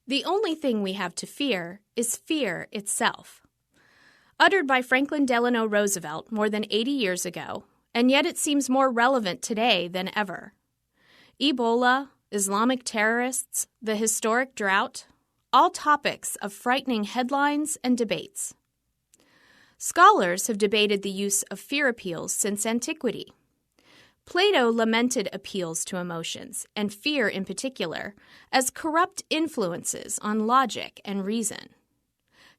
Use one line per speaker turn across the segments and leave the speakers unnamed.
The only thing we have to fear is fear itself. Uttered by Franklin Delano Roosevelt more than 80 years ago, and yet it seems more relevant today than ever. Ebola, Islamic terrorists, the historic drought, all topics of frightening headlines and debates. Scholars have debated the use of fear appeals since antiquity. Plato lamented appeals to emotions, and fear in particular, as corrupt influences on logic and reason.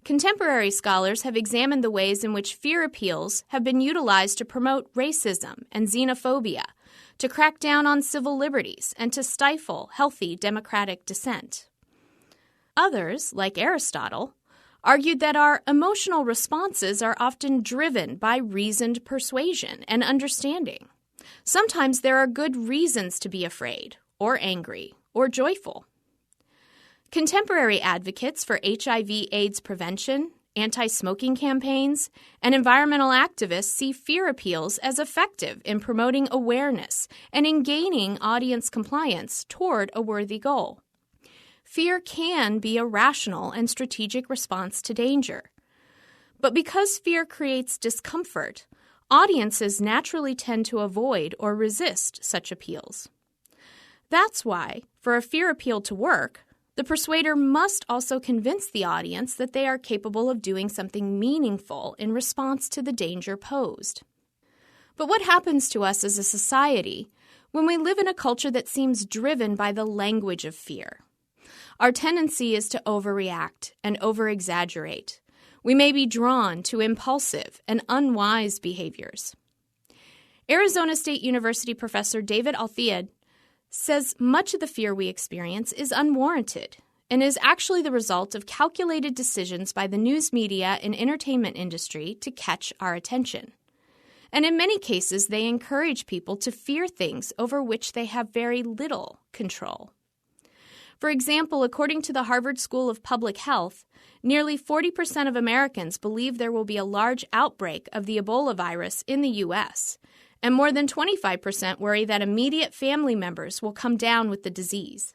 Contemporary scholars have examined the ways in which fear appeals have been utilized to promote racism and xenophobia, to crack down on civil liberties, and to stifle healthy democratic dissent. Others, like Aristotle, argued that our emotional responses are often driven by reasoned persuasion and understanding. Sometimes there are good reasons to be afraid, or angry, or joyful. Contemporary advocates for HIV/AIDS prevention, anti-smoking campaigns, and environmental activists see fear appeals as effective in promoting awareness and in gaining audience compliance toward a worthy goal. Fear can be a rational and strategic response to danger. But because fear creates discomfort, audiences naturally tend to avoid or resist such appeals. That's why, for a fear appeal to work, the persuader must also convince the audience that they are capable of doing something meaningful in response to the danger posed. But what happens to us as a society when we live in a culture that seems driven by the language of fear? Our tendency is to overreact and over-exaggerate. We may be drawn to impulsive and unwise behaviors. Arizona State University professor David Althead says much of the fear we experience is unwarranted and is actually the result of calculated decisions by the news media and entertainment industry to catch our attention. And in many cases, they encourage people to fear things over which they have very little control. For example, according to the Harvard School of Public Health, nearly 40% of Americans believe there will be a large outbreak of the Ebola virus in the U.S., and more than 25% worry that immediate family members will come down with the disease.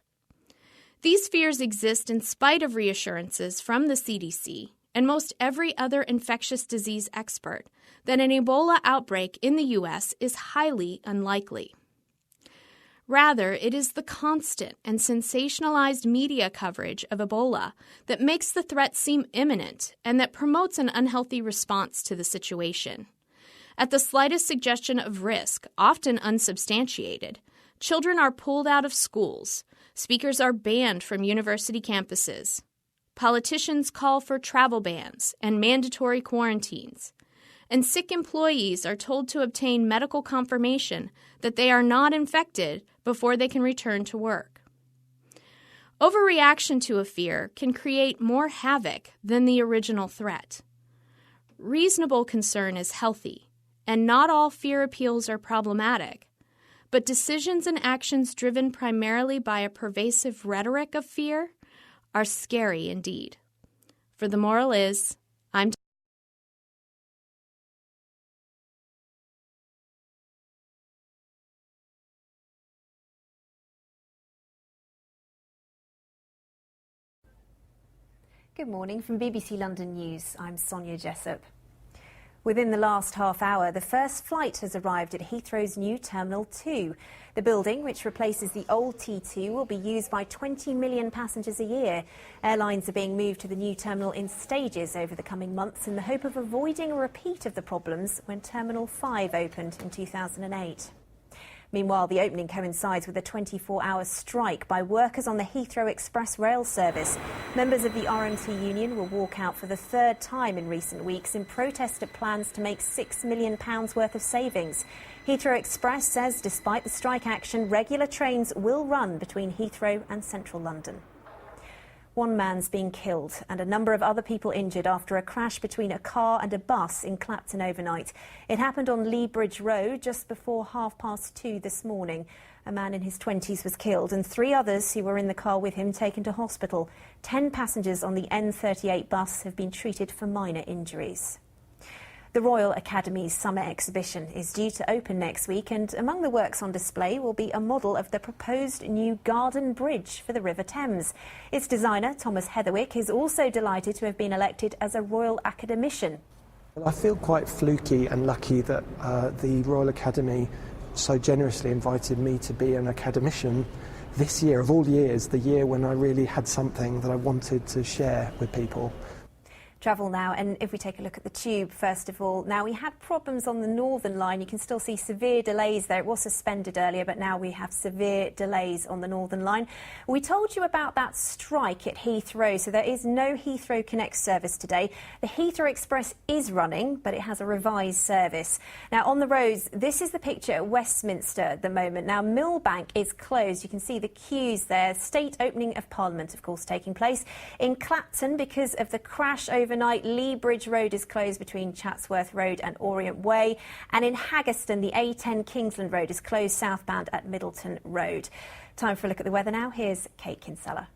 These fears exist in spite of reassurances from the CDC and most every other infectious disease expert that an Ebola outbreak in the U.S. is highly unlikely. Rather, it is the constant and sensationalized media coverage of Ebola that makes the threat seem imminent and that promotes an unhealthy response to the situation. At the slightest suggestion of risk, often unsubstantiated, children are pulled out of schools, speakers are banned from university campuses, politicians call for travel bans and mandatory quarantines, and sick employees are told to obtain medical confirmation that they are not infected before they can return to work. Overreaction to a fear can create more havoc than the original threat. Reasonable concern is healthy, and not all fear appeals are problematic, but decisions and actions driven primarily by a pervasive rhetoric of fear are scary indeed. For the moral is,
Good morning from BBC London News. I'm Sonia Jessup. Within the last half hour, the first flight has arrived at Heathrow's new Terminal 2. The building, which replaces the old T2, will be used by 20 million passengers a year. Airlines are being moved to the new terminal in stages over the coming months in the hope of avoiding a repeat of the problems when Terminal 5 opened in 2008. Meanwhile, the opening coincides with a 24-hour strike by workers on the Heathrow Express rail service. Members of the RMT union will walk out for the third time in recent weeks in protest at plans to make £6 million worth of savings. Heathrow Express says despite the strike action, regular trains will run between Heathrow and central London. One man's been killed and a number of other people injured after a crash between a car and a bus in Clapton overnight. It happened on Lee Bridge Road just before 2:30 this morning. A man in his 20s was killed and 3 others who were in the car with him taken to hospital. 10 passengers on the N38 bus have been treated for minor injuries. The Royal Academy's summer exhibition is due to open next week, and among the works on display will be a model of the proposed new garden bridge for the River Thames. Its designer, Thomas Heatherwick, is also delighted to have been elected as a Royal Academician.
Well, I feel quite fluky and lucky that the Royal Academy so generously invited me to be an academician this year, of all years, the year when I really had something that I wanted to share with people.
Travel now, and if we take a look at the Tube first of all, now we had problems on the Northern Line. You can still see severe delays there. It was suspended earlier, but now we have severe delays on the Northern Line. We told you about that strike at Heathrow, so there is no Heathrow Connect service today. The Heathrow Express is running, but it has a revised service. Now on the roads, this is the picture at Westminster at the moment. Now Millbank is closed. You can see the queues there. State opening of Parliament, of course, taking place. In Clapton, because of the crash overnight, Lea Bridge Road is closed between Chatsworth Road and Orient Way. And in Haggerston, the A10 Kingsland Road is closed southbound at Middleton Road. Time for a look at the weather now. Here's Kate Kinsella.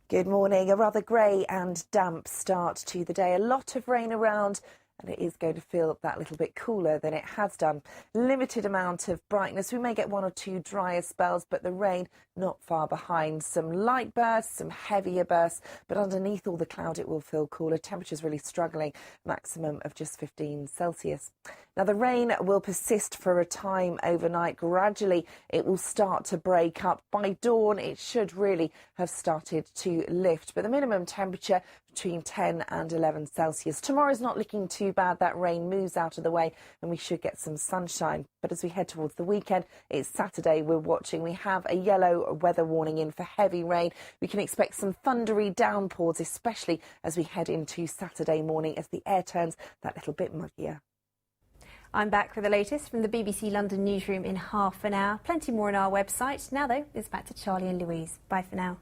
Good morning. A rather grey and damp start to the day. A lot of rain around, and it is going to feel that little bit cooler than it has done. Limited amount of brightness. We may get one or two drier spells, but the rain not far behind. Some light bursts, some heavier bursts, but underneath all the cloud it will feel cooler. Temperatures really struggling, maximum of just 15 Celsius. Now the rain will persist for a time overnight. Gradually it will start to break up. By dawn it should really have started to lift, but the minimum temperature between 10 and 11 Celsius. Tomorrow's not looking too bad. That rain moves out of the way and we should get some sunshine. But as we head towards the weekend, it's Saturday we're watching. We have a yellow weather warning in for heavy rain. We can expect some thundery downpours, especially as we head into Saturday morning as the air turns that little bit muggier.
I'm back with the latest from the BBC London newsroom in half an hour. Plenty more on our website. Now, though, it's back to Charlie and Louise. Bye for now.